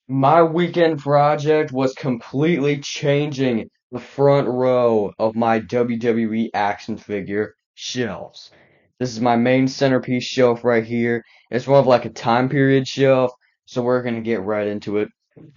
My weekend project was completely changing the front row of my WWE action figure shelves. This is my main centerpiece shelf right here. It's more of like a time period shelf, so we're gonna get right into it.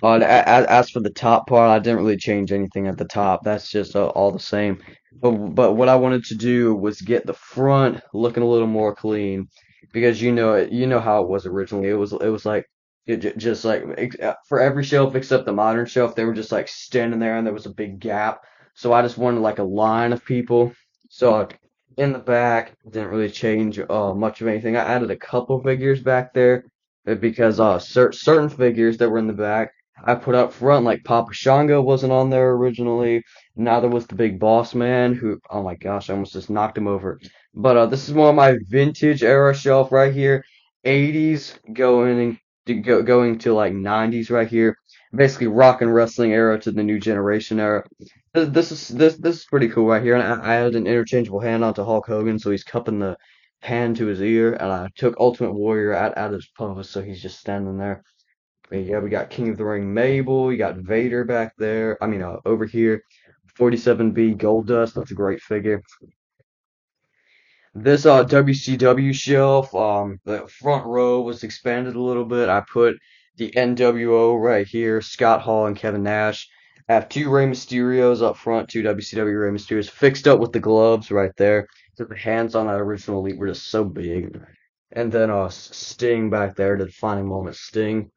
As for the top part, I didn't really change anything at the top. That's just all the same. But what I wanted to do was get the front looking a little more clean because you know how it was originally. It was like just like for every shelf except the modern shelf, they were just like standing there and there was a big gap. So I just wanted like a line of people. So in the back, didn't really change much of anything. I added a couple figures back there because certain figures that were in the back I put up front, like Papa Shango wasn't on there originally. Now there was the Big Boss Man, who, oh my gosh, I almost just knocked him over. But this is one of my vintage era shelf right here, 80s going to like 90s right here, basically rock and wrestling era to the new generation era. This is pretty cool right here, and I added an interchangeable hand onto Hulk Hogan, so he's cupping the hand to his ear, and I took Ultimate Warrior out of his pose, so he's just standing there. But yeah, we got King of the Ring Mabel, you got Vader back there. I mean, over here, 47B Gold Dust. That's a great figure. This WCW shelf, the front row was expanded a little bit. I put the NWO right here, Scott Hall and Kevin Nash. I have two Rey Mysterios up front, two WCW Rey Mysterios fixed up with the gloves right there. So the hands on that original Elite were just so big. And then Sting back there, the defining moment Sting.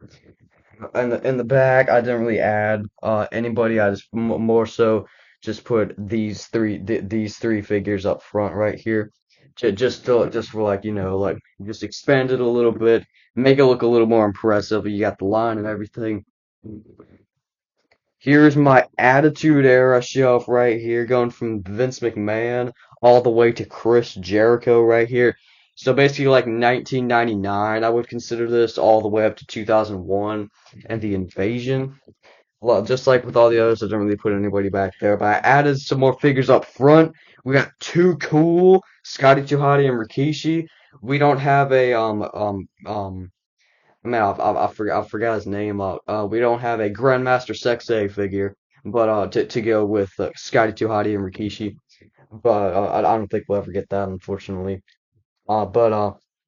In the back, I didn't really add anybody. I just more so just put these three figures up front right here, just for like like just expand it a little bit, make it look a little more impressive. You got the line and everything. Here's my Attitude Era shelf right here, going from Vince McMahon all the way to Chris Jericho right here. So basically, like 1999, I would consider this all the way up to 2001 and the Invasion. Well, just like with all the others, I didn't really put anybody back there, but I added some more figures up front. We got Too Cool, Scotty 2 Hotty, and Rikishi. We don't have a man, I forgot his name. We don't have a Grandmaster Sexay figure, but to go with Scotty 2 Hotty and Rikishi. But I don't think we'll ever get that, unfortunately. But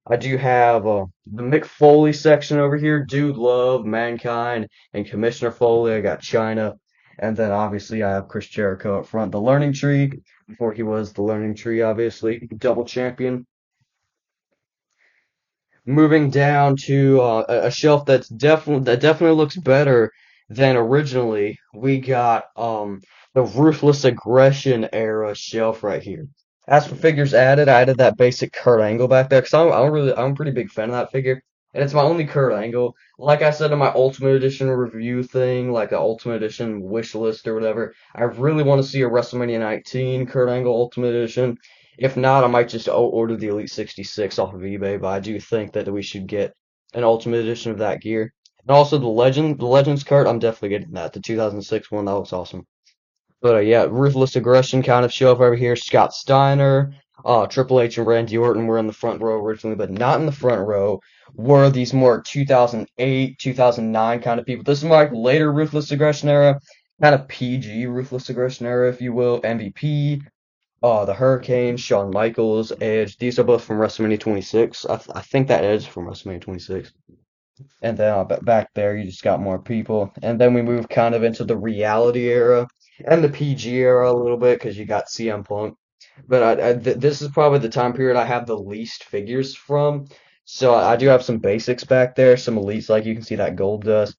I do have the Mick Foley section over here. Dude Love, Mankind, and Commissioner Foley. I got China. And then obviously I have Chris Jericho up front. The Learning Tree, before he was the Learning Tree, obviously. Double champion. Moving down to a shelf that definitely looks better than originally. We got the Ruthless Aggression era shelf right here. As for figures added, I added that basic Kurt Angle back there because I'm a pretty big fan of that figure, and it's my only Kurt Angle. Like I said in my Ultimate Edition review thing, like the Ultimate Edition wish list or whatever, I really want to see a WrestleMania 19 Kurt Angle Ultimate Edition. If not, I might just order the Elite 66 off of eBay, but I do think that we should get an Ultimate Edition of that gear. And also the Legends card, I'm definitely getting that. The 2006 one, that looks awesome. But yeah, Ruthless Aggression kind of show up over here. Scott Steiner, Triple H and Randy Orton were in the front row originally, but not in the front row were these more 2008, 2009 kind of people. This is more like later Ruthless Aggression era, kind of PG Ruthless Aggression era, if you will. MVP, the Hurricane, Shawn Michaels, Edge. These are both from WrestleMania 26. I think that Edge is from WrestleMania 26. And then back there, you just got more people. And then we move kind of into the reality era and the PG era a little bit because you got CM Punk. But this is probably the time period I have the least figures from. So I do have some basics back there, some elites, like you can see that Gold Dust.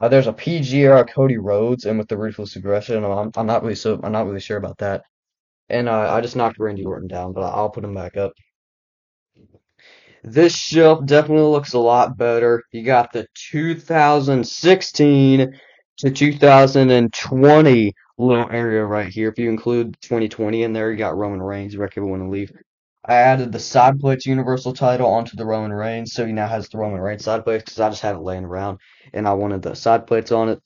There's a PG era Cody Rhodes, and with the Ruthless Aggression, I'm not really sure about that. And I just knocked Randy Orton down, but I'll put him back up. This shelf definitely looks a lot better. You got the 2016 to 2020 little area right here. If you include 2020 in there, you got Roman Reigns, wreck everyone to leave. I added the side plates Universal title onto the Roman Reigns, so he now has the Roman Reigns side plates because I just had it laying around and I wanted the side plates on it.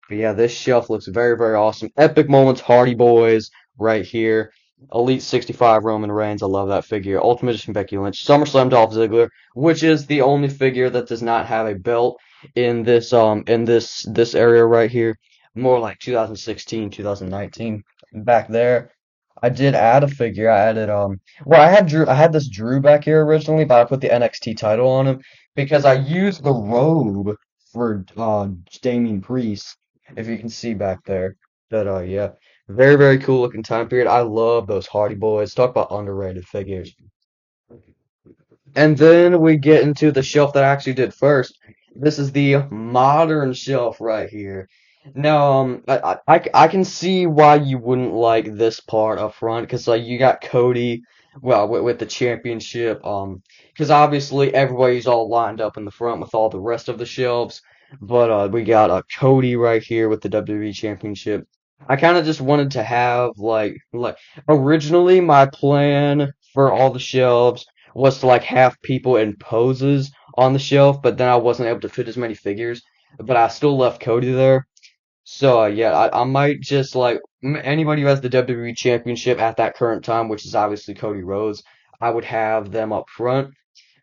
But yeah, this shelf looks very, very awesome. Epic moments, Hardy Boys right here. Elite 65 Roman Reigns. I love that figure. Ultimate Edition Becky Lynch. SummerSlam Dolph Ziggler, which is the only figure that does not have a belt in this area right here. More like 2016, 2019. Back there, I did add a figure. I added well, I had this Drew back here originally, but I put the NXT title on him because I used the robe for Damian Priest. If you can see back there. But yeah. Very, very cool looking time period. I love those Hardy Boys. Talk about underrated figures. And then we get into the shelf that I actually did first. This is the modern shelf right here. Now, I can see why you wouldn't like this part up front, because like you got Cody, well, with the championship, because obviously everybody's all lined up in the front with all the rest of the shelves, but we got Cody right here with the WWE championship. I kind of just wanted to have like originally my plan for all the shelves was to like have people in poses on the shelf, but then I wasn't able to fit as many figures. But I still left Cody there. So yeah, I might just like anybody who has the WWE Championship at that current time, which is obviously Cody Rhodes, I would have them up front.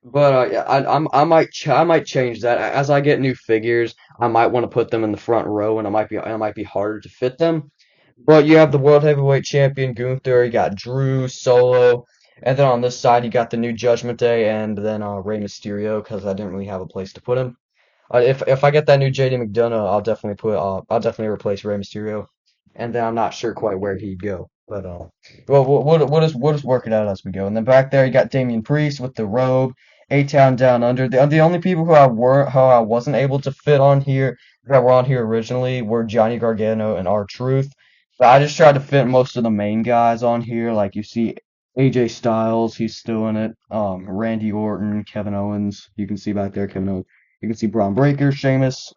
But yeah, I might change that as I get new figures. I might want to put them in the front row, and it might be harder to fit them. But you have the World Heavyweight Champion Gunther, you got Drew, Solo, and then on this side you got the new Judgment Day, and then Rey Mysterio, because I didn't really have a place to put him. If I get that new JD McDonough, I'll definitely replace Rey Mysterio, and then I'm not sure quite where he'd go. But well, we'll just work it out as we go. And then back there you got Damian Priest with the robe, A-Town Down Under. The only people who I wasn't able to fit on here that were on here originally were Johnny Gargano and R-Truth. But I just tried to fit most of the main guys on here. Like you see AJ Styles, he's still in it. Randy Orton, Kevin Owens, you can see back there Kevin Owens. You can see Braun Breaker, Sheamus,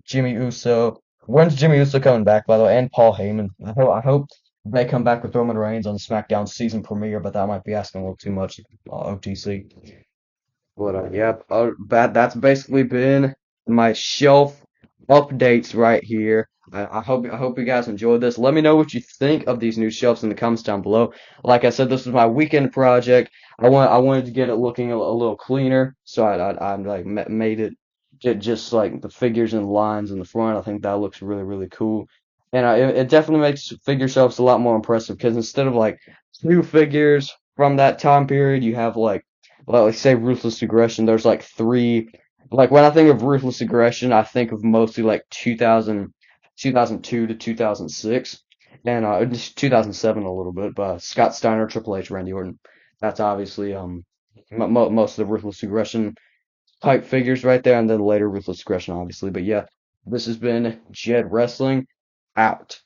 Jimmy Uso. When's Jimmy Uso coming back, by the way? And Paul Heyman. I hope they come back with Roman Reigns on the SmackDown season premiere, but that might be asking a little too much. OTC. But yeah, that's basically been my shelf updates right here. I hope you guys enjoyed this. Let me know what you think of these new shelves in the comments down below. Like I said, this was my weekend project. I wanted to get it looking a little cleaner, so I like made it just like the figures and lines in the front. I think that looks really really cool, and it definitely makes figure shelves a lot more impressive because instead of like two figures from that time period, you have like say Ruthless Aggression, there's like three. Like when I think of Ruthless Aggression, I think of mostly like 2002 to 2006, and just 2007 a little bit. But Scott Steiner, Triple H, Randy Orton. That's obviously most of the Ruthless Aggression type figures right there, and then later Ruthless Aggression, obviously. But yeah, this has been Jed Wrestling out.